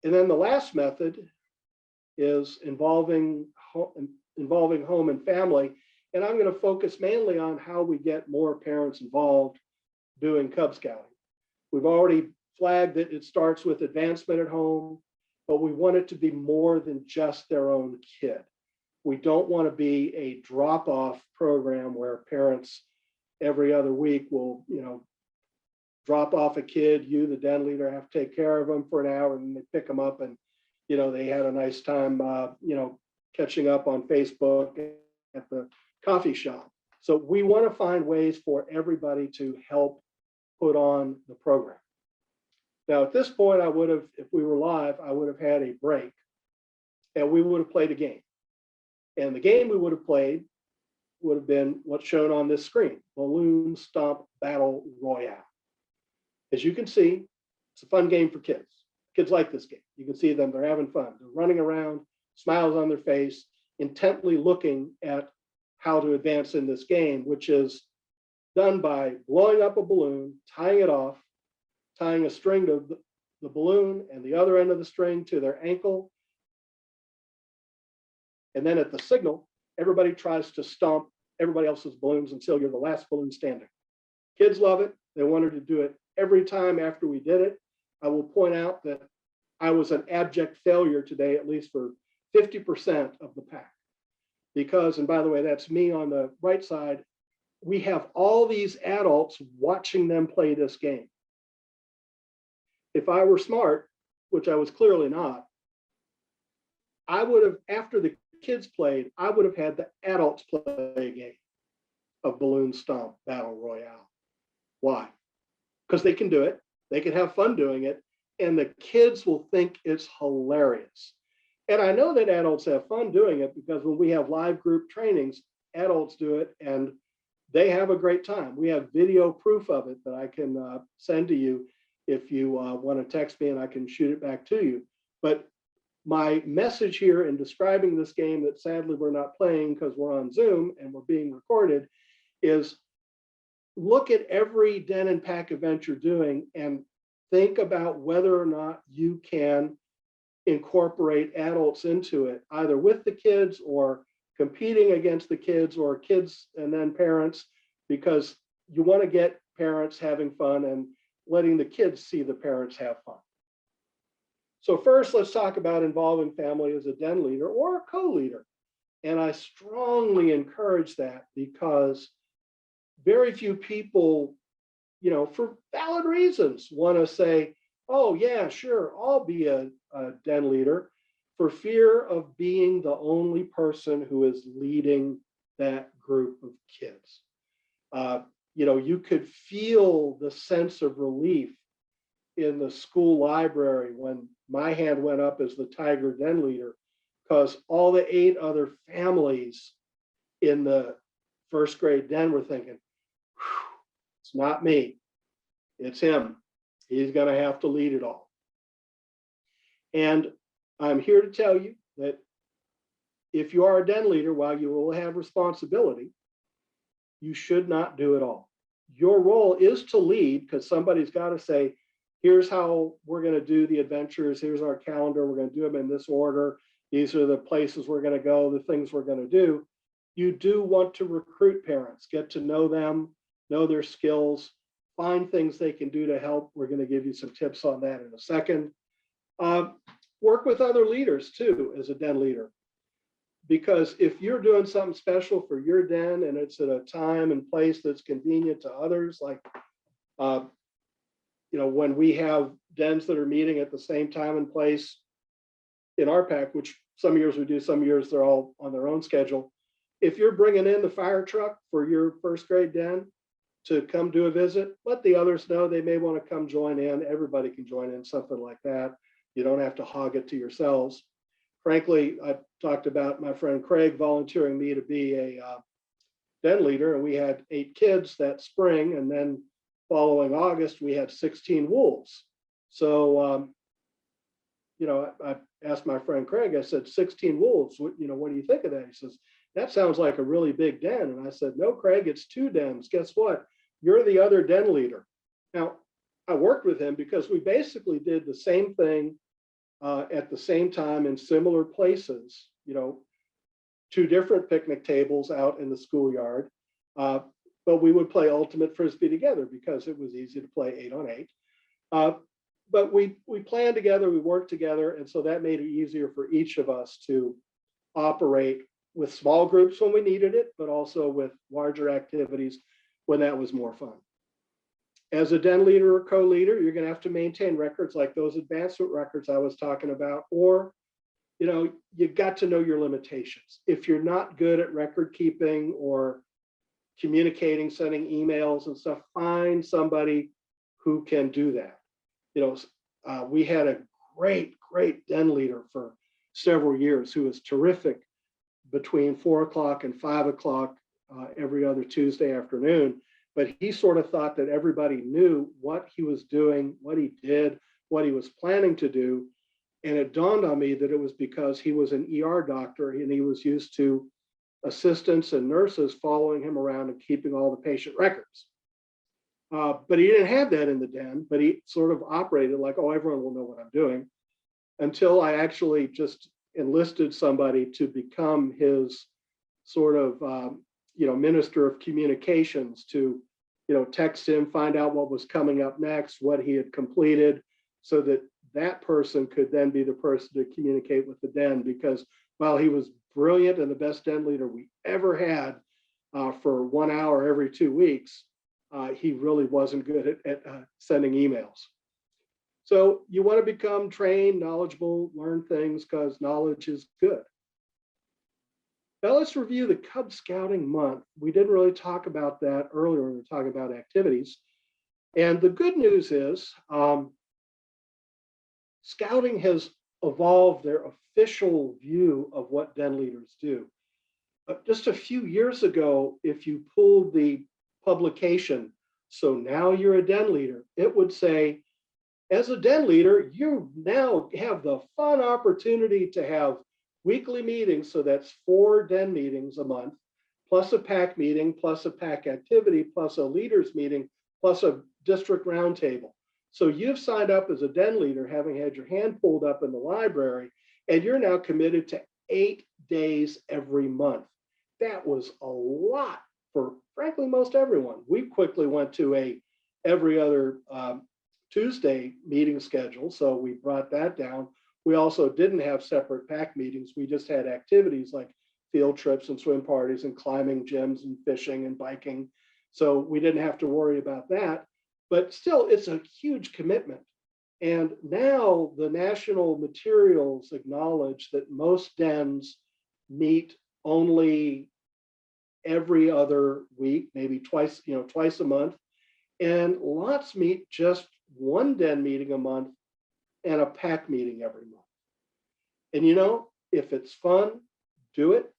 And then the last method is involving home and family. And I'm going to focus mainly on how we get more parents involved doing Cub Scouting. We've already flagged that it starts with advancement at home, but we want it to be more than just their own kid. We don't want to be a drop-off program where parents every other week will, drop off a kid, you, the den leader, have to take care of them for an hour, and they pick them up and, they had a nice time, catching up on Facebook at the coffee shop. So we want to find ways for everybody to help put on the program. Now, at this point, I would have, if we were live, I would have had a break and we would have played a game. And the game we would have played would have been what's shown on this screen, Balloon Stomp Battle Royale. As you can see, it's a fun game for kids. Kids like this game. You can see them, they're having fun. They're running around, smiles on their face, intently looking at how to advance in this game, which is done by blowing up a balloon, tying it off, tying a string to the balloon and the other end of the string to their ankle. And then at the signal, everybody tries to stomp everybody else's balloons until you're the last balloon standing. Kids love it. They wanted to do it every time after we did it. I will point out that I was an abject failure today, at least for 50% of the pack. Because, and by the way, that's me on the right side, we have all these adults watching them play this game. If I were smart, which I was clearly not, I would have, after the kids played, I would have had the adults play a game of Balloon Stomp Battle Royale. Why? Because they can do it. They can have fun doing it. And the kids will think it's hilarious. And I know that adults have fun doing it because when we have live group trainings, adults do it and they have a great time. We have video proof of it that I can send to you if you want to text me and I can shoot it back to you. But my message here in describing this game that sadly we're not playing because we're on Zoom and we're being recorded is look at every den and pack event you're doing and think about whether or not you can incorporate adults into it, either with the kids or competing against the kids or kids and then parents, because you want to get parents having fun and letting the kids see the parents have fun. So first, let's talk about involving family as a den leader or a co-leader. And I strongly encourage that because very few people, for valid reasons, want to say, oh yeah, sure, I'll be a den leader, for fear of being the only person who is leading that group of kids. You could feel the sense of relief in the school library when my hand went up as the Tiger den leader, because all the 8 other families in the first grade den were thinking, it's not me, it's him. He's going to have to lead it all. And I'm here to tell you that if you are a den leader, while you will have responsibility, you should not do it all. Your role is to lead because somebody's got to say, here's how we're going to do the adventures. Here's our calendar. We're going to do them in this order. These are the places we're going to go, the things we're going to do. You do want to recruit parents, get to know them, know their skills, find things they can do to help. We're going to give you some tips on that in a second. Work with other leaders too as a den leader. Because if you're doing something special for your den and it's at a time and place that's convenient to others, like when we have dens that are meeting at the same time and place in our pack, which some years we do, some years they're all on their own schedule. If you're bringing in the fire truck for your first grade den to come do a visit, let the others know they may want to come join in. Everybody can join in, something like that. You don't have to hog it to yourselves. Frankly, I talked about my friend Craig volunteering me to be a den leader, and we had 8 kids that spring, and then following August, we had 16 wolves. So, I asked my friend Craig, I said, 16 wolves, what do you think of that? He says, that sounds like a really big den. And I said, no, Craig, it's 2 dens. Guess what? You're the other den leader. Now, I worked with him because we basically did the same thing at the same time in similar places, 2 different picnic tables out in the schoolyard. But we would play ultimate frisbee together because it was easy to play 8-on-8. But we planned together, we worked together, and so that made it easier for each of us to operate with small groups when we needed it, but also with larger activities when that was more fun. As a den leader or co-leader, you're going to have to maintain records like those advancement records I was talking about, or you got to know your limitations. If you're not good at record keeping or communicating, sending emails and stuff, find somebody who can do that. We had a great den leader for several years who was terrific between 4 o'clock and 5 o'clock every other Tuesday afternoon. But he sort of thought that everybody knew what he was doing, what he did, what he was planning to do. And it dawned on me that it was because he was an ER doctor and he was used to assistants and nurses following him around and keeping all the patient records. But he didn't have that in the den, but he sort of operated like, oh, everyone will know what I'm doing, until I actually just enlisted somebody to become his sort of, minister of communications to, text him, find out what was coming up next, what he had completed, so that that person could then be the person to communicate with the den. Because while he was brilliant and the best den leader we ever had for 1 hour every 2 weeks, he really wasn't good at sending emails. So you want to become trained, knowledgeable, learn things, because knowledge is good. Now let's review the Cub Scouting Month. We didn't really talk about that earlier when we were talking about activities. And the good news is Scouting has evolved their official view of what den leaders do. Just a few years ago, if you pulled the publication, so now you're a den leader, it would say, as a den leader, you now have the fun opportunity to have weekly meetings. So that's 4 den meetings a month, plus a pack meeting, plus a pack activity, plus a leaders meeting, plus a district roundtable. So you've signed up as a den leader, having had your hand pulled up in the library, and you're now committed to 8 days every month. That was a lot for, frankly, most everyone. We quickly went to a every other Tuesday meeting schedule, so we brought that down. We also didn't have separate pack meetings. We just had activities like field trips and swim parties and climbing gyms and fishing and biking. So we didn't have to worry about that. But still, it's a huge commitment. And now the national materials acknowledge that most dens meet only every other week, maybe twice a month. And lots meet just 1 den meeting a month and a pack meeting every month. And if it's fun, do it.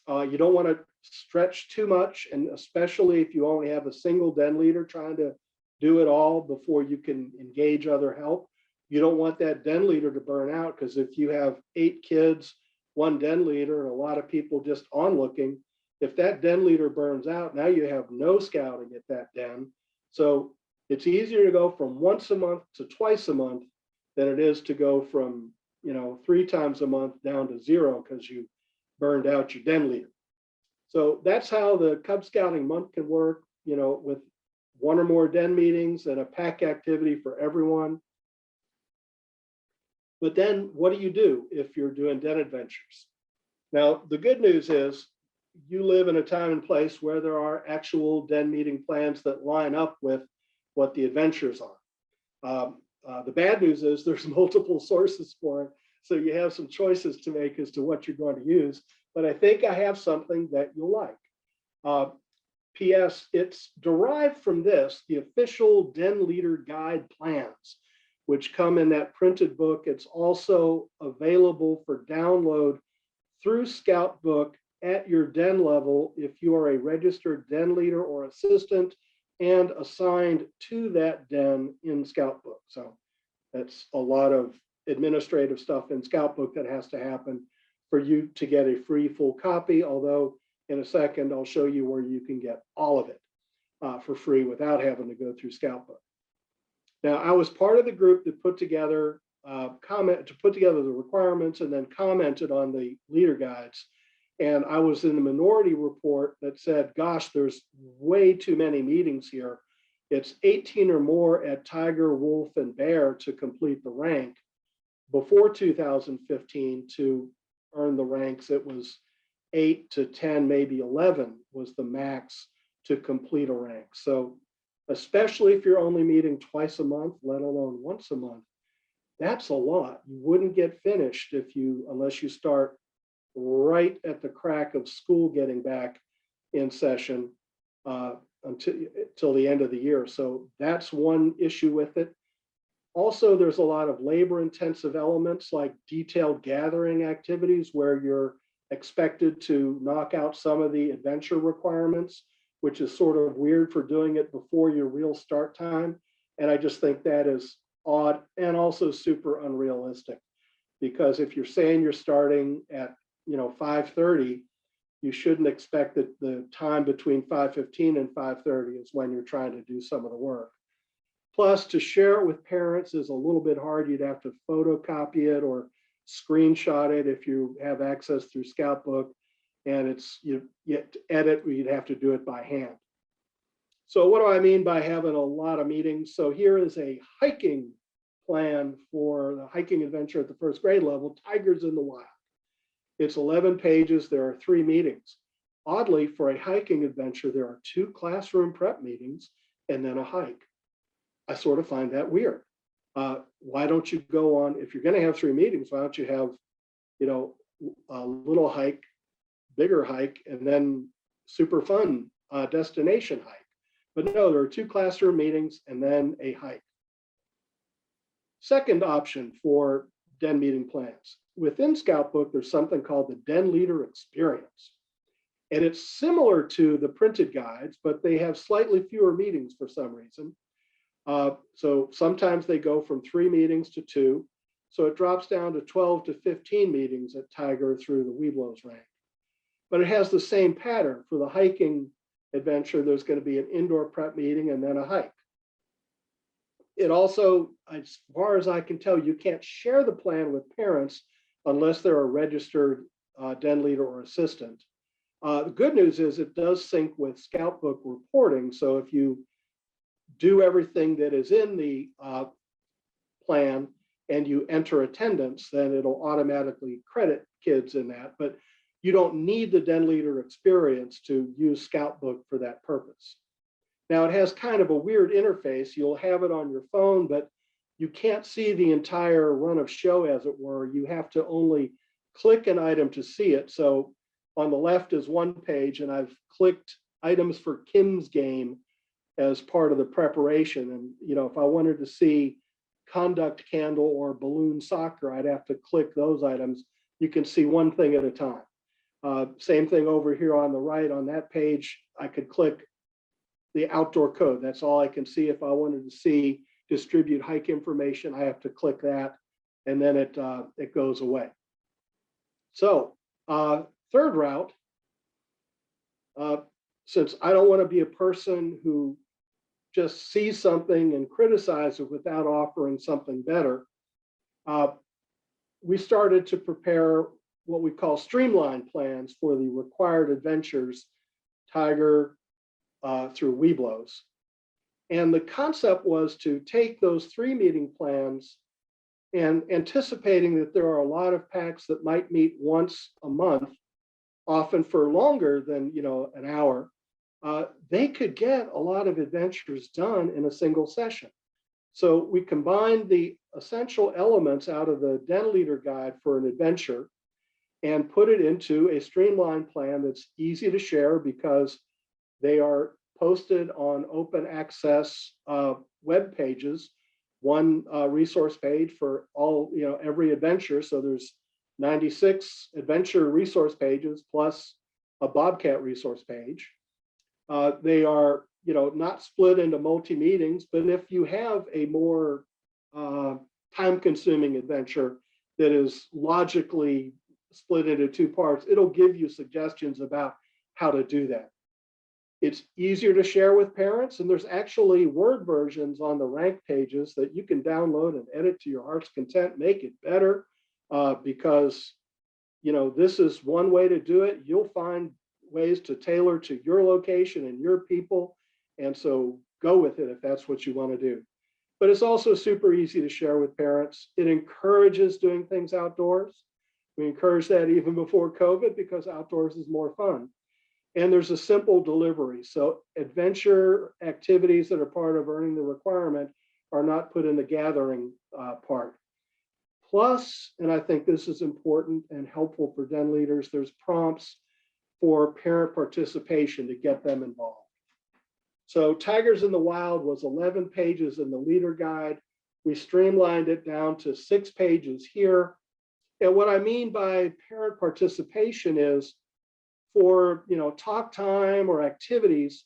You don't want to stretch too much, and especially if you only have a single den leader trying to do it all before you can engage other help. You don't want that den leader to burn out, because if you have 8 kids, 1 den leader, and a lot of people just onlooking, if that den leader burns out, now you have no scouting at that den. So it's easier to go from once a month to twice a month than it is to go from 3 times a month down to 0 because you burned out your den leader. So that's how the Cub Scouting Month can work, with 1 or more den meetings and a pack activity for everyone. But then what do you do if you're doing den adventures? Now, the good news is you live in a time and place where there are actual den meeting plans that line up with what the adventures are. The bad news is there's multiple sources for it. So you have some choices to make as to what you're going to use. But I think I have something that you'll like. P.S. It's derived from this, the official Den Leader Guide plans, which come in that printed book. It's also available for download through Scoutbook at your den level if you are a registered den leader or assistant and assigned to that den in Scoutbook. So that's a lot of administrative stuff in Scoutbook that has to happen for you to get a free full copy, although in a second I'll show you where you can get all of it for free without having to go through Scoutbook. Now, I was part of the group that put together to put together the requirements and then commented on the leader guides. And I was in the minority report that said, gosh, there's way too many meetings here. It's 18 or more at Tiger, Wolf, and Bear to complete the rank. Before 2015, to earn the ranks, it was 8 to 10, maybe 11 was the max to complete a rank. So especially if you're only meeting twice a month, let alone once a month, that's a lot. You wouldn't get finished unless you start right at the crack of school getting back in session until the end of the year. So that's one issue with it. Also, there's a lot of labor-intensive elements like detailed gathering activities where you're expected to knock out some of the adventure requirements, which is sort of weird for doing it before your real start time. And I just think that is odd and also super unrealistic, because if you're saying you're starting at 5:30, you shouldn't expect that the time between 5:15 and 5:30 is when you're trying to do some of the work. Plus, to share it with parents is a little bit hard. You'd have to photocopy it or screenshot it if you have access through Scoutbook, and you edit, you'd have to do it by hand. So what do I mean by having a lot of meetings? So here is a hiking plan for the hiking adventure at the first grade level, Tigers in the Wild. It's 11 pages. There are 3 meetings. Oddly, for a hiking adventure, there are 2 classroom prep meetings and then a hike. I sort of find that weird. Why don't you go on, if you're going to have 3 meetings, why don't you have, a little hike, bigger hike, and then super fun destination hike? But no, there are 2 classroom meetings and then a hike. Second option for Den meeting plans. Within Scoutbook, there's something called the Den Leader Experience. And it's similar to the printed guides, but they have slightly fewer meetings for some reason. So sometimes they go from 3 meetings to 2. So it drops down to 12 to 15 meetings at Tiger through the Weeblos rank. But it has the same pattern. For the hiking adventure, there's going to be an indoor prep meeting and then a hike. It also, as far as I can tell, you can't share the plan with parents unless they're a registered Den leader or assistant. The good news is it does sync with Scoutbook reporting. So if you do everything that is in the plan and you enter attendance, then it'll automatically credit kids in that. But you don't need the Den leader experience to use Scoutbook for that purpose. Now, it has kind of a weird interface. You'll have it on your phone, but you can't see the entire run of show, as it were. You have to only click an item to see it. So on the left is one page, and I've clicked items for Kim's game as part of the preparation. And, if I wanted to see conduct candle or balloon soccer, I'd have to click those items. You can see one thing at a time. Same thing over here on the right on that page. I could click the outdoor code. That's all I can see. If I wanted to see distribute hike information, I have to click that, and then it goes away. So third route, since I don't want to be a person who just sees something and criticizes it without offering something better, we started to prepare what we call streamlined plans for the required adventures, Tiger through Weeblos. And the concept was to take those 3 meeting plans, and anticipating that there are a lot of packs that might meet once a month, often for longer than an hour, they could get a lot of adventures done in a single session. So we combined the essential elements out of the Den Leader Guide for an adventure and put it into a streamlined plan that's easy to share because they are posted on open access web pages, one resource page for all, every adventure. So there's 96 adventure resource pages plus a Bobcat resource page. They are, not split into multi-meetings, but if you have a more time-consuming adventure that is logically split into 2 parts, it'll give you suggestions about how to do that. It's easier to share with parents, and there's actually Word versions on the rank pages that you can download and edit to your heart's content, make it better, because this is one way to do it. You'll find ways to tailor to your location and your people, and so go with it if that's what you want to do. But it's also super easy to share with parents. It encourages doing things outdoors. We encourage that even before COVID because outdoors is more fun. And there's a simple delivery. So adventure activities that are part of earning the requirement are not put in the gathering part. Plus, and I think this is important and helpful for den leaders, there's prompts for parent participation to get them involved. So Tigers in the Wild was 11 pages in the leader guide. We streamlined it down to 6 pages here. And what I mean by parent participation is for talk time or activities,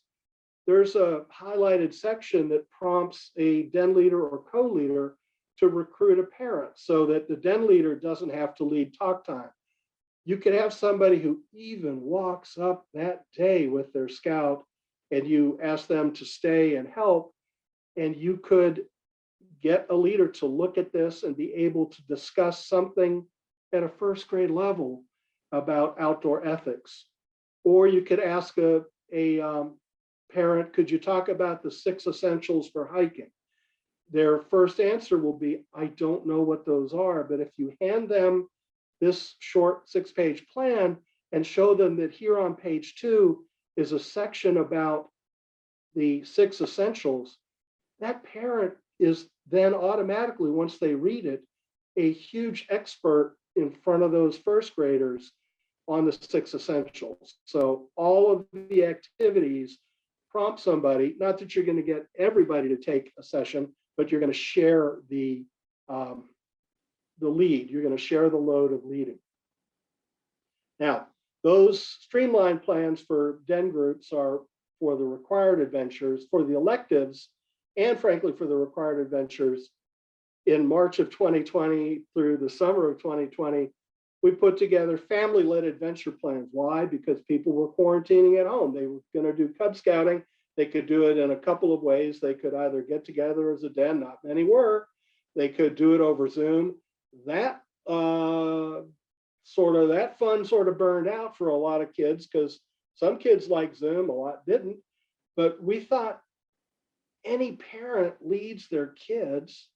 there's a highlighted section that prompts a den leader or co-leader to recruit a parent so that the den leader doesn't have to lead talk time. You could have somebody who even walks up that day with their scout and you ask them to stay and help, and you could get a leader to look at this and be able to discuss something at a first grade level about outdoor ethics. Or you could ask a parent, could you talk about the 6 essentials for hiking? Their first answer will be, I don't know what those are. But if you hand them this short 6-page plan and show them that here on page 2 is a section about the 6 essentials, that parent is then automatically, once they read it, a huge expert in front of those first graders on the 6 essentials. So all of the activities prompt somebody, not that you're going to get everybody to take a session, but you're going to share the lead. You're going to share the load of leading. Now, those streamlined plans for den groups are for the required adventures, for the electives, and frankly, for the required adventures. In March of 2020 through the summer of 2020, we put together family-led adventure plans. Why? Because people were quarantining at home. They were going to do Cub Scouting. They could do it in a couple of ways. They could either get together as a den, not many were. They could do it over Zoom. That fun sort of burned out for a lot of kids because some kids liked Zoom, a lot didn't. But we thought any parent leads their kids.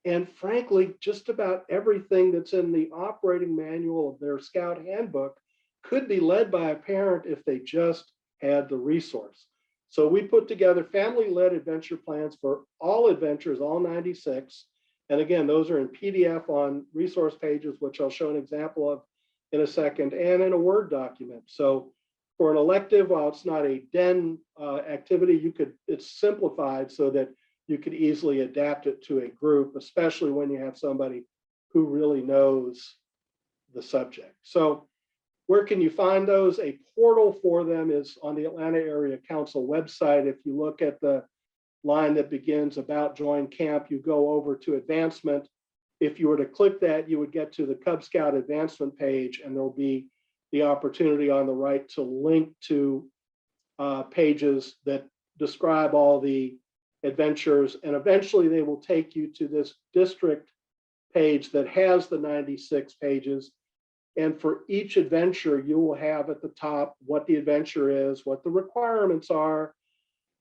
And frankly, just about everything that's in the operating manual of their Scout handbook could be led by a parent if they just had the resource. So we put together family-led adventure plans for all adventures, all 96. And again, those are in PDF on resource pages, which I'll show an example of in a second, and in a Word document. So for an elective, while it's not a den activity, it's simplified so that you could easily adapt it to a group, especially when you have somebody who really knows the subject. So where can you find those? A portal for them is on the Atlanta Area Council website. If you look at the line that begins about join camp, you go over to advancement. If you were to click that, you would get to the Cub Scout advancement page, and there'll be the opportunity on the right to link to pages that describe all the adventures, and eventually they will take you to this district page that has the 96 pages. And for each adventure, you will have at the top what the adventure is, what the requirements are.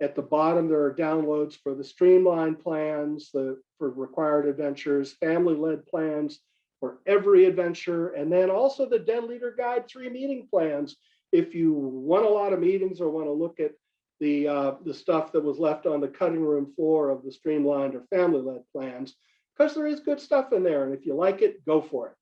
At the bottom, there are downloads for the streamlined plans, for required adventures, family-led plans for every adventure, and then also the Den Leader Guide 3 meeting plans. If you want a lot of meetings or want to look at the stuff that was left on the cutting room floor of the streamlined or family-led plans, because there is good stuff in there, and if you like it, go for it.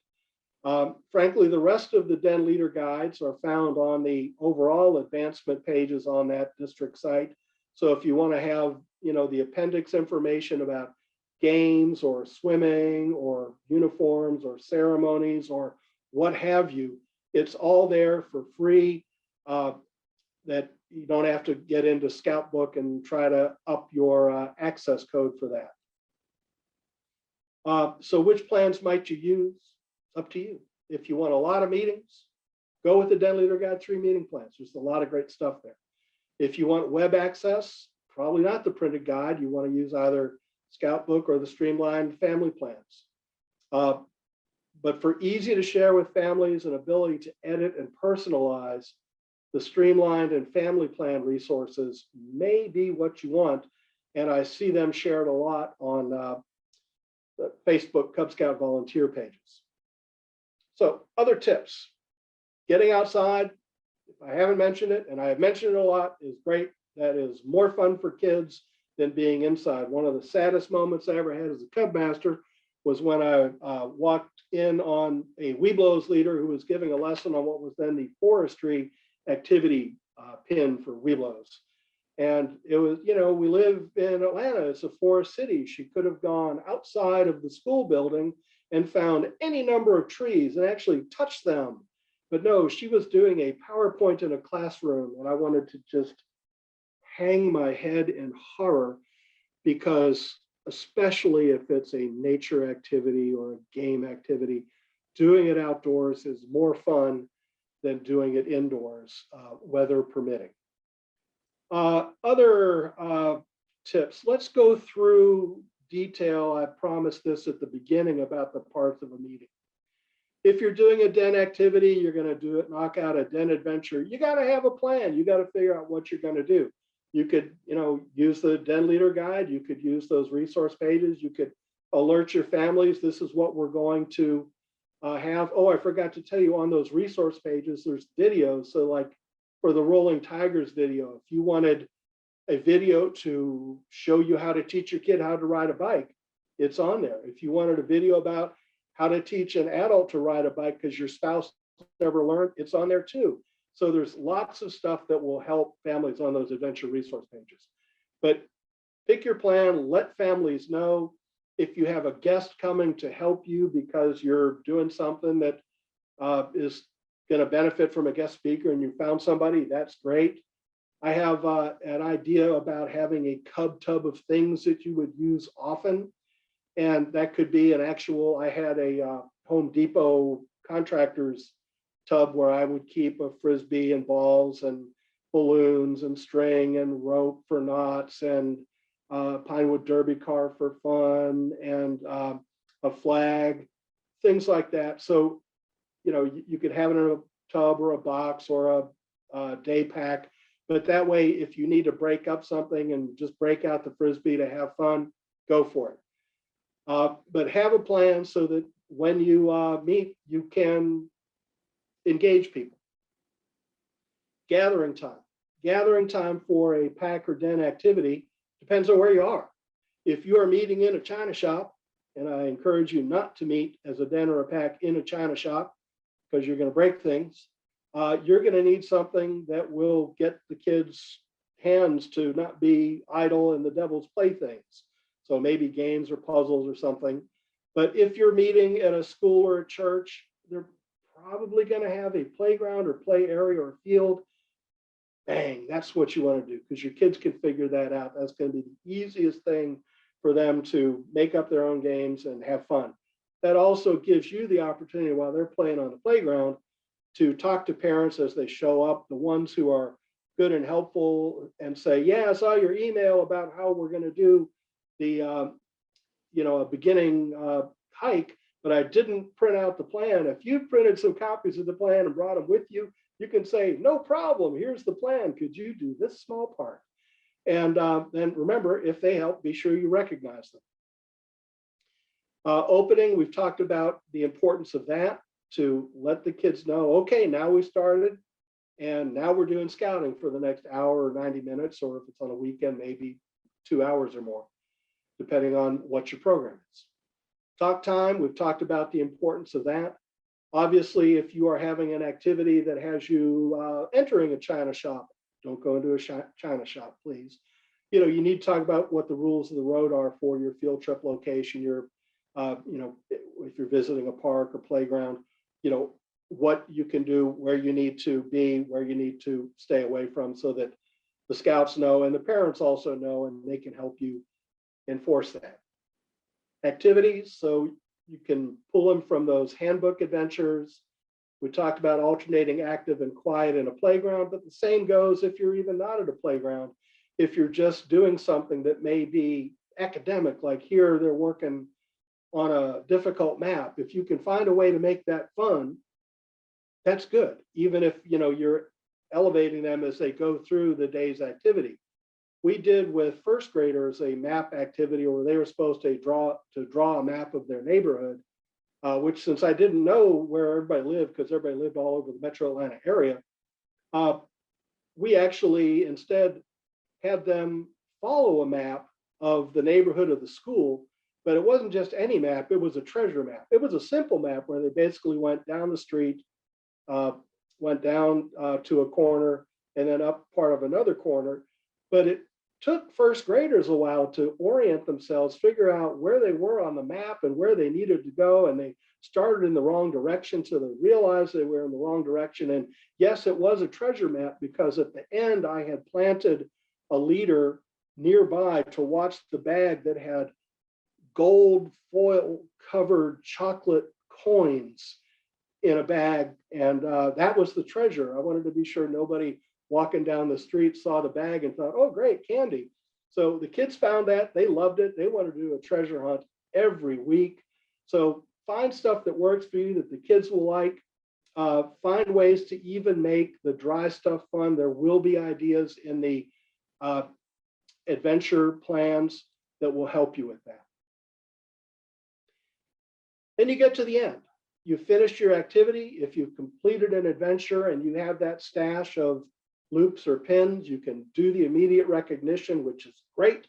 Frankly, the rest of the Den Leader Guides are found on the overall advancement pages on that district site. So if you want to have, the appendix information about games or swimming or uniforms or ceremonies or what have you, it's all there for free. That you don't have to get into Scout Book and try to up your access code for that. So which plans might you use? Up to you. If you want a lot of meetings, go with the Den Leader Guide 3 meeting plans. There's a lot of great stuff there. If you want web access, probably not the printed guide. You want to use either Scout Book or the Streamlined Family Plans. But for easy to share with families and ability to edit and personalize, the Streamlined and Family Plan resources may be what you want. And I see them shared a lot on the Facebook Cub Scout volunteer pages. So other tips, getting outside, if I haven't mentioned it, and I have mentioned it a lot, is great. That is more fun for kids than being inside. One of the saddest moments I ever had as a Cub master was when I walked in on a Webelos leader who was giving a lesson on what was then the forestry activity pin for Webelos. And it was, you know, we live in Atlanta, it's a forest city. She could have gone outside of the school building and found any number of trees and actually touched them. But no, she was doing a PowerPoint in a classroom, and I wanted to just hang my head in horror, because especially if it's a nature activity or a game activity, doing it outdoors is more fun than doing it indoors, weather permitting. Other tips, let's go through detail. I promised this at the beginning about the parts of a meeting. If you're doing a den activity, you're going to do it, knock out a den adventure. You got to have a plan. You got to figure out what you're going to do. You could, you know, use the den leader guide. You could use those resource pages. You could alert your families. This is what we're going to have. Oh, I forgot to tell you, on those resource pages, there's videos. So like for the Rolling Tigers video, if you wanted a video to show you how to teach your kid how to ride a bike, it's on there. If you wanted a video about how to teach an adult to ride a bike because your spouse never learned, it's on there too. So there's lots of stuff that will help families on those adventure resource pages. But pick your plan, let families know. If you have a guest coming to help you because you're doing something that is going to benefit from a guest speaker and you found somebody, that's great. I have an idea about having a Cub tub of things that you would use often. And that could be an actual, I had a Home Depot contractor's tub where I would keep a Frisbee and balls and balloons and string and rope for knots and Pinewood Derby car for fun and a flag, things like that. So, you know, you could have it in a tub or a box or a day pack, but that way, if you need to break up something and just break out the Frisbee to have fun, go for it. But have a plan so that when you meet, you can engage people. Gathering time. Gathering time for a pack or den activity depends on where you are. If you are meeting in a China shop, and I encourage you not to meet as a den or a pack in a China shop because you're going to break things, you're going to need something that will get the kids' hands to not be idle in the devil's playthings. So maybe games or puzzles or something. But if you're meeting at a school or a church, they're probably going to have a playground or play area or field. Bang, that's what you want to do, because your kids can figure that out. That's going to be the easiest thing for them to make up their own games and have fun. That also gives you the opportunity while they're playing on the playground to talk to parents as they show up, the ones who are good and helpful, and say, yeah, I saw your email about how we're going to do the you know, a beginning hike, but I didn't print out the plan. If you printed some copies of the plan and brought them with you, you can say, no problem, here's the plan. Could you do this small part? And then remember, if they help, be sure you recognize them. Opening, we've talked about the importance of that, to let the kids know, okay, now we started, and now we're doing scouting for the next hour or 90 minutes, or if it's on a weekend, maybe 2 hours or more, depending on what your program is. Talk time, we've talked about the importance of that. Obviously, if you are having an activity that has you entering a China shop, don't go into a China shop, please. You know, you need to talk about what the rules of the road are for your field trip location, your, you know, if you're visiting a park or playground, you know, what you can do, where you need to be, where you need to stay away from, so that the scouts know and the parents also know, and they can help you enforce that. Activities, so you can pull them from those handbook adventures, We talked about alternating active and quiet in a playground, but the same goes if you're even not at a playground. If you're just doing something that may be academic, like here they're working on a difficult map. If you can find a way to make that fun, that's good. Even if you're elevating them as they go through the day's activity. We did with first graders a map activity where they were supposed to draw a map of their neighborhood, which, since I didn't know where everybody lived, because everybody lived all over the metro Atlanta area, we actually instead had them follow a map of the neighborhood of the school. But it wasn't just any map, it was a treasure map. It was a simple map where they basically went down the street, went down to a corner, and then up part of another corner. But it took first graders a while to orient themselves, figure out where they were on the map and where they needed to go. And they started in the wrong direction, so they realized they were in the wrong direction. And yes, it was a treasure map, because at the end I had planted a leader nearby to watch the bag that had gold foil covered chocolate coins in a bag. And that was the treasure. I wanted to be sure nobody walking down the street saw the bag and thought, oh, great, candy. So the kids found that. They loved it. They wanted to do a treasure hunt every week. So find stuff that works for you that the kids will like. Find ways to even make the dry stuff fun. There will be ideas in the adventure plans that will help you with that. Then you get to the end. You finished your activity. If you've completed an adventure and you have that stash of loops or pins, you can do the immediate recognition, which is great.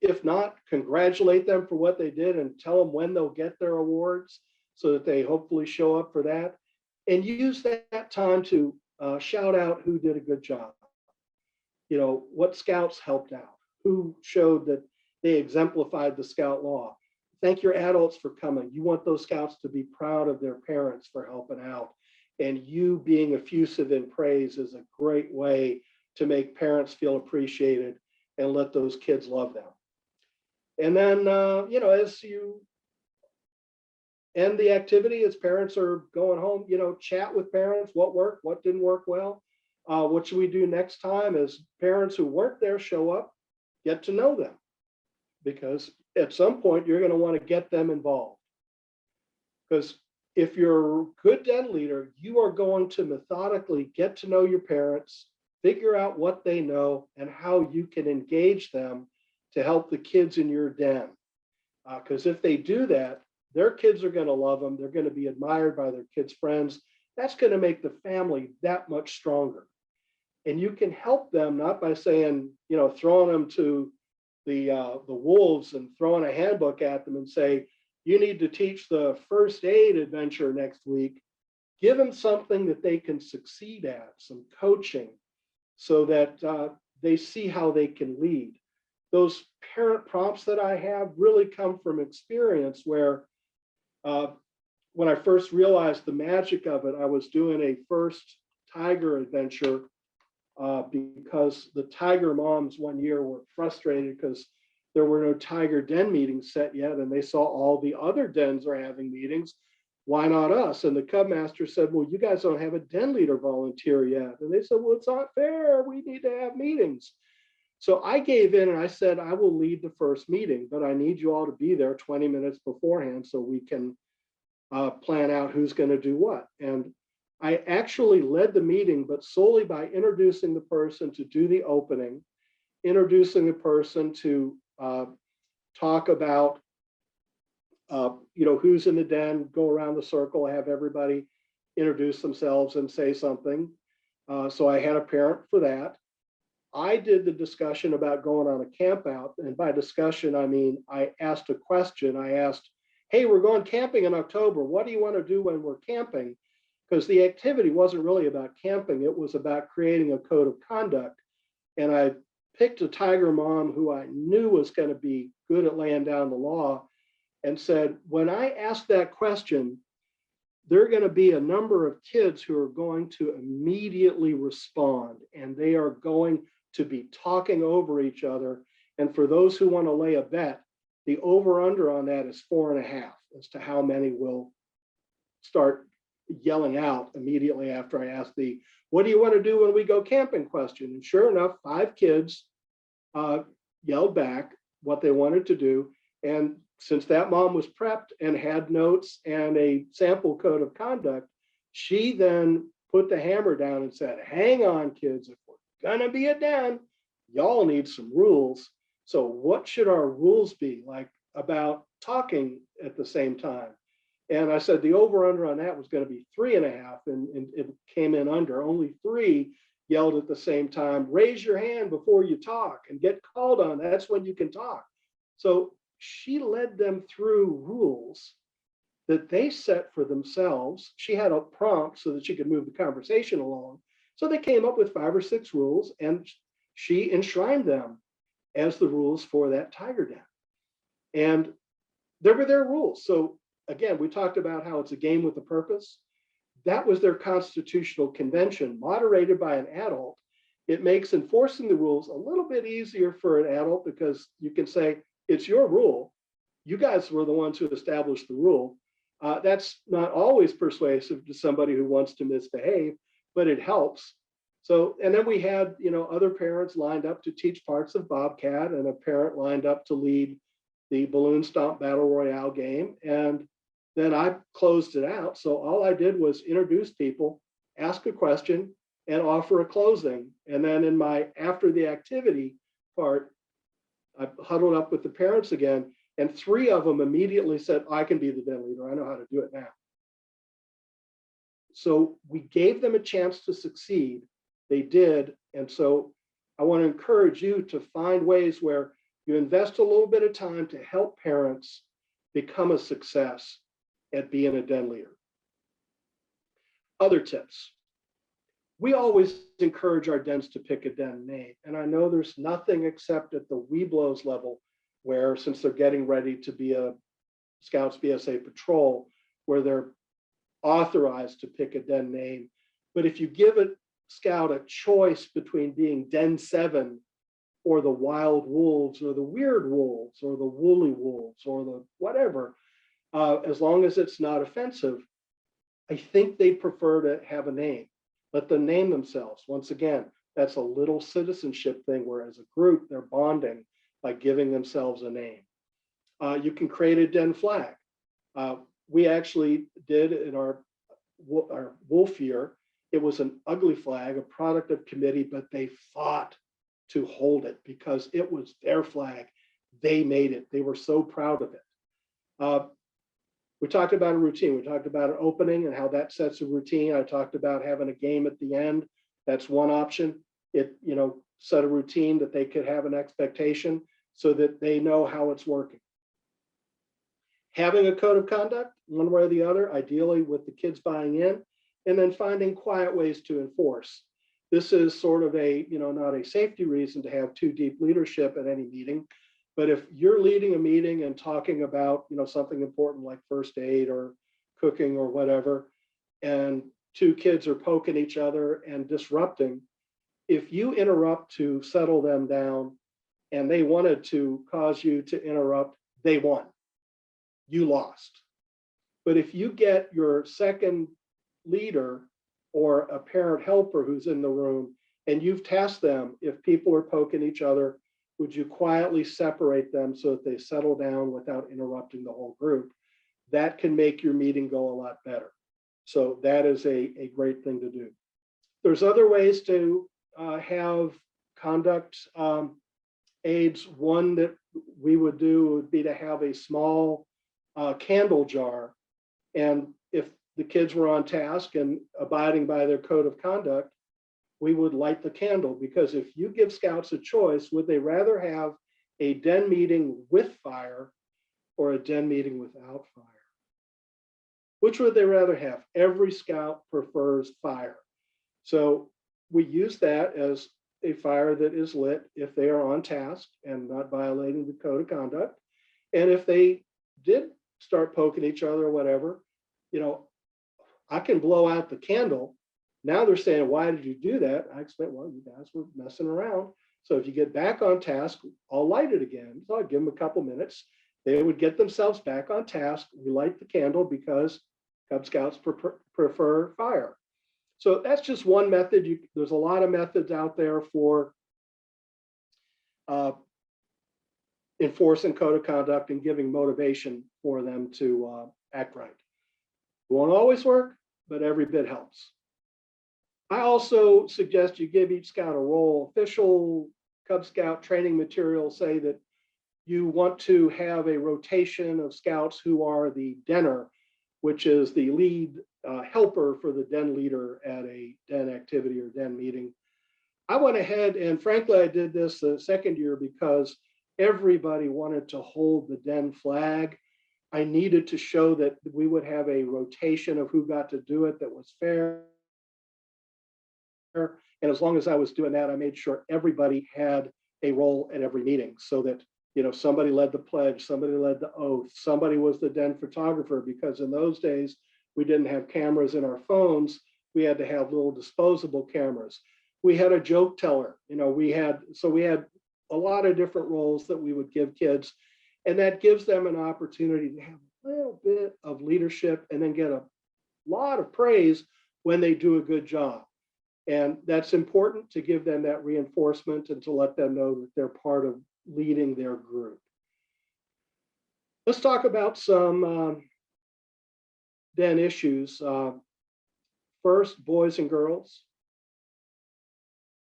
If not, congratulate them for what they did and tell them when they'll get their awards so that they hopefully show up for that. And use that time to shout out who did a good job. What scouts helped out, who showed that they exemplified the scout law. Thank your adults for coming. You want those scouts to be proud of their parents for helping out. And you being effusive in praise is a great way to make parents feel appreciated and let those kids love them. And then, as you end the activity, as parents are going home, chat with parents, what worked, what didn't work well. What should we do next time? As parents who weren't there show up, get to know them. Because at some point, you're going to want to get them involved. Because if you're a good den leader, you are going to methodically get to know your parents, figure out what they know and how you can engage them to help the kids in your den. Because if they do that, their kids are going to love them. They're going to be admired by their kids' friends. That's going to make the family that much stronger. And you can help them not by saying, throwing them to the wolves and throwing a handbook at them and say, you need to teach the first aid adventure next week. Give them something that they can succeed at, some coaching, so that they see how they can lead. Those parent prompts that I have really come from experience where when I first realized the magic of it, I was doing a first tiger adventure because the tiger moms one year were frustrated because there were no tiger den meetings set yet, and they saw all the other dens are having meetings. Why not us? And the Cub Master said, well, you guys don't have a den leader volunteer yet. And they said, well, it's not fair. We need to have meetings. So I gave in and I said, I will lead the first meeting, but I need you all to be there 20 minutes beforehand so we can plan out who's going to do what. And I actually led the meeting, but solely by introducing the person to do the opening, introducing the person to talk about, who's in the den, go around the circle, have everybody introduce themselves and say something. So I had a parent for that. I did the discussion about going on a camp out. And by discussion, I mean, I asked a question. I asked, hey, we're going camping in October. What do you want to do when we're camping? Because the activity wasn't really about camping. It was about creating a code of conduct. And I picked a tiger mom who I knew was going to be good at laying down the law and said, when I ask that question, there are going to be a number of kids who are going to immediately respond, and they are going to be talking over each other. And for those who want to lay a bet, the over under on that is 4.5 as to how many will start, yelling out immediately after I asked the, what do you want to do when we go camping question? And sure enough, 5 kids yelled back what they wanted to do. And since that mom was prepped and had notes and a sample code of conduct, she then put the hammer down and said, hang on, kids, if we're gonna be a den, y'all need some rules. So what should our rules be like about talking at the same time? And I said the over under on that was going to be 3.5, and it came in under. Only 3 yelled at the same time, raise your hand before you talk and get called on. That's when you can talk. So she led them through rules that they set for themselves. She had a prompt so that she could move the conversation along. So they came up with 5 or 6 rules, and she enshrined them as the rules for that tiger den. And there were their rules. So again, we talked about how it's a game with a purpose. That was their constitutional convention, moderated by an adult. It makes enforcing the rules a little bit easier for an adult because you can say, it's your rule. You guys were the ones who established the rule. That's not always persuasive to somebody who wants to misbehave, but it helps. So, and then we had, other parents lined up to teach parts of Bobcat, and a parent lined up to lead the balloon stomp battle royale game. And then I closed it out. So all I did was introduce people, ask a question, and offer a closing. And then in my after the activity part, I huddled up with the parents again, and 3 of them immediately said, I can be the den leader. I know how to do it now. So we gave them a chance to succeed. They did. And so I want to encourage you to find ways where you invest a little bit of time to help parents become a success at being a den leader. Other tips. We always encourage our dens to pick a den name. And I know there's nothing except at the Webelos level where, since they're getting ready to be a Scouts BSA patrol, where they're authorized to pick a den name. But if you give a scout a choice between being Den 7 or the Wild Wolves or the Weird Wolves or the Woolly Wolves or the whatever, as long as it's not offensive, I think they prefer to have a name. Let them name themselves. Once again, that's a little citizenship thing where as a group, they're bonding by giving themselves a name. You can create a den flag. We actually did in our wolf year. It was an ugly flag, a product of committee, but they fought to hold it because it was their flag. They made it. They were so proud of it. We talked about a routine. We talked about an opening and how that sets a routine. I talked about having a game at the end. That's one option. It, set a routine that they could have an expectation so that they know how it's working. Having a code of conduct, one way or the other, ideally with the kids buying in, and then finding quiet ways to enforce. This is sort of a, not a safety reason to have too deep leadership at any meeting. But if you're leading a meeting and talking about, something important like first aid or cooking or whatever, and 2 kids are poking each other and disrupting, if you interrupt to settle them down and they wanted to cause you to interrupt, they won. You lost. But if you get your second leader or a parent helper who's in the room and you've tasked them, if people are poking each other, would you quietly separate them so that they settle down without interrupting the whole group? That can make your meeting go a lot better. So that is a great thing to do. There's other ways to have conduct aids. One that we would do would be to have a small candle jar. And if the kids were on task and abiding by their code of conduct, we would light the candle, because if you give scouts a choice, would they rather have a den meeting with fire or a den meeting without fire? Which would they rather have? Every scout prefers fire. So we use that as a fire that is lit if they are on task and not violating the code of conduct. And if they did start poking each other or whatever, I can blow out the candle. Now they're saying, why did you do that? I explained, well, you guys were messing around. So if you get back on task, I'll light it again. So I'd give them a couple minutes. They would get themselves back on task. We light the candle because Cub Scouts prefer fire. So that's just one method. There's a lot of methods out there for enforcing code of conduct and giving motivation for them to act right. It won't always work, but every bit helps. I also suggest you give each scout a role. Official Cub Scout training materials say that you want to have a rotation of scouts who are the denner, which is the lead helper for the den leader at a den activity or den meeting. I went ahead and frankly, I did this the second year because everybody wanted to hold the den flag. I needed to show that we would have a rotation of who got to do it that was fair. And as long as I was doing that, I made sure everybody had a role at every meeting so that, you know, somebody led the pledge, somebody led the oath, somebody was the den photographer, because in those days, we didn't have cameras in our phones. We had to have little disposable cameras. We had a joke teller, you know, we had a lot of different roles that we would give kids, and that gives them an opportunity to have a little bit of leadership and then get a lot of praise when they do a good job. And that's important to give them that reinforcement and to let them know that they're part of leading their group. Let's talk about some den issues. First, boys and girls.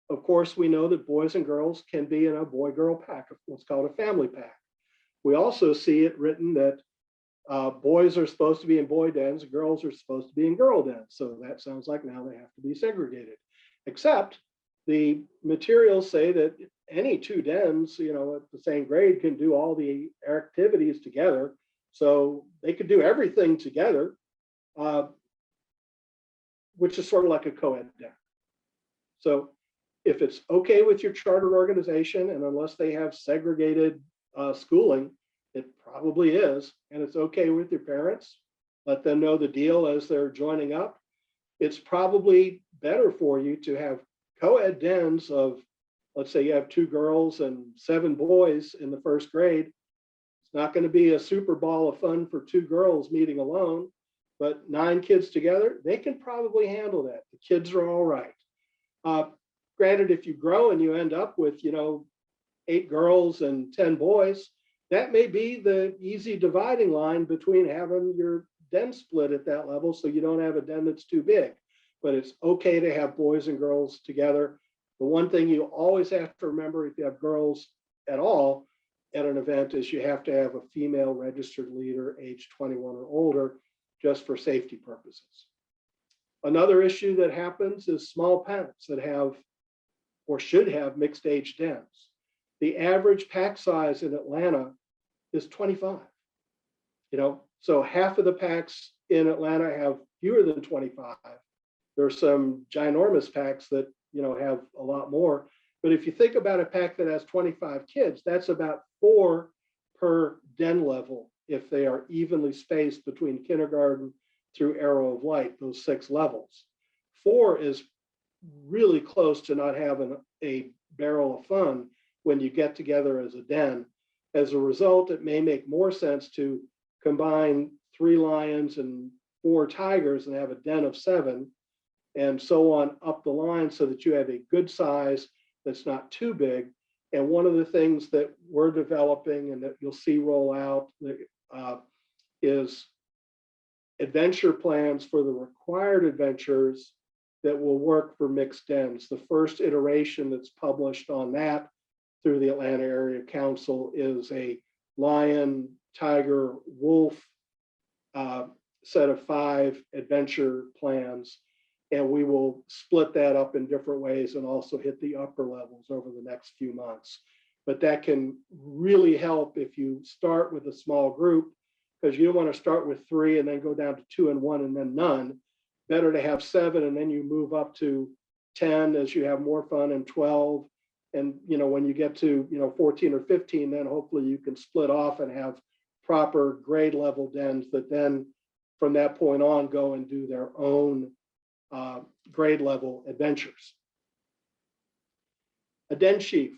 Of course, we know that boys and girls can be in a boy-girl pack, what's called a family pack. We also see it written that boys are supposed to be in boy dens, girls are supposed to be in girl dens. So that sounds like now they have to be segregated. Except the materials say that any two dens, you know, at the same grade can do all the activities together. So they could do everything together, which is sort of like a co-ed den. So if it's okay with your chartered organization, and unless they have segregated schooling, it probably is, and it's okay with your parents, let them know the deal as they're joining up. It's probably better for you to have co-ed dens of, let's say you have 2 girls and 7 boys in the first grade. It's not going to be a super ball of fun for 2 girls meeting alone, but 9 kids together, they can probably handle that. The kids are all right. Granted, if you grow and you end up with, you know, 8 girls and 10 boys, that may be the easy dividing line between having your den split at that level so you don't have a den that's too big. But it's okay to have boys and girls together. The one thing you always have to remember if you have girls at all at an event is you have to have a female registered leader age 21 or older, just for safety purposes. Another issue that happens is small packs that have or should have mixed age dens. The average pack size in Atlanta is 25. You know, so half of the packs in Atlanta have fewer than 25. There's some ginormous packs that, you know, have a lot more. But if you think about a pack that has 25 kids, that's about 4 per den level if they are evenly spaced between kindergarten through Arrow of Light, those 6 levels. 4 is really close to not having a barrel of fun when you get together as a den. As a result, it may make more sense to combine 3 lions and 4 tigers and have a den of 7 and so on up the line so that you have a good size that's not too big. And one of the things that we're developing and that you'll see roll out is adventure plans for the required adventures that will work for mixed dens. The first iteration that's published on that through the Atlanta Area Council is a lion, tiger, wolf set of 5 adventure plans. And we will split that up in different ways and also hit the upper levels over the next few months. But that can really help if you start with a small group, because you don't want to start with 3 and then go down to 2 and 1 and then none. Better to have 7 and then you move up to 10 as you have more fun, and 12. And, you know, when you get to, you know, 14 or 15, then hopefully you can split off and have proper grade level dens that then from that point on go and do their own grade level adventures. A den chief.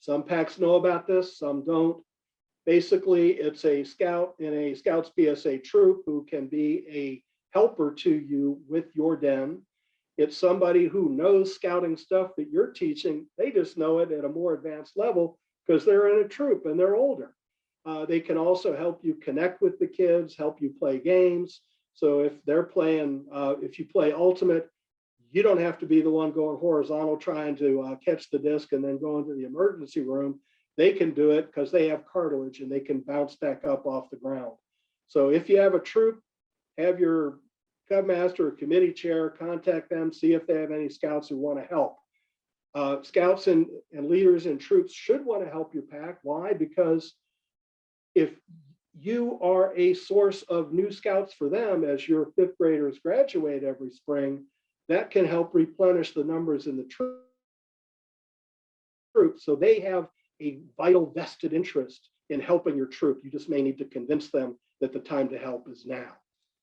Some packs know about this, some don't. Basically, it's a scout in a Scouts BSA troop who can be a helper to you with your den. It's somebody who knows scouting stuff that you're teaching. They just know it at a more advanced level because they're in a troop and they're older. They can also help you connect with the kids, help you play games. So if they're playing, if you play Ultimate, you don't have to be the one going horizontal trying to catch the disc and then go into the emergency room. They can do it because they have cartilage and they can bounce back up off the ground. So if you have a troop, have your Cub Master or committee chair contact them, see if they have any scouts who want to help. Scouts and leaders and troops should want to help your pack. Why? Because if you are a source of new scouts for them as your fifth graders graduate every spring, that can help replenish the numbers in the troop. So they have a vital vested interest in helping your troop. You just may need to convince them that the time to help is now.